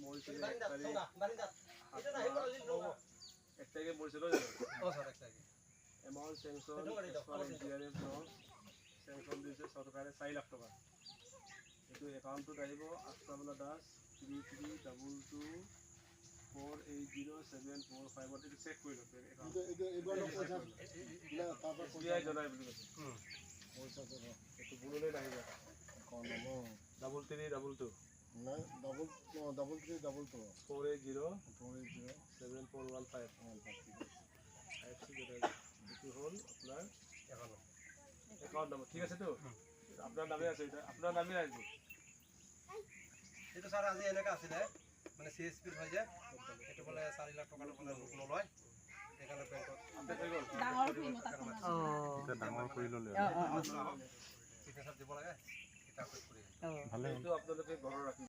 মৰিছিলে 1 তাৰিখে মৰিছিল amount sanction DRF sanction দিছে চৰকাৰে 4 লাখ টকা এইটো একাউণ্টত আহিব আস্তাবলা দাস 3322480745 এইটো চেক কৰি লওক SBI জনাই বুলি কৈছে এইটো বুললৈ নাহিব 3322 নাই double 322 4807415 এইটো হ'ল আপোনাৰ একাউণ্ট নম্বৰ ঠিক আছে তো আপনার নামে আছে এটা আপনার নামে আসবে এটা স্যার আজি এনেকা আছিল মানে সিএসপি হয় যে এটা বলে 4 লাখ টাকা বলে লোক নলয় এখানে ব্যাংকত আপনি কই গল ডাঙৰ কৰিলো এটা ডাঙৰ কৰি ললে সিগনেচাৰ দিব লাগে এটা কৰি ভালে এইটো আপোনালোকে ঘৰৰ ৰাখি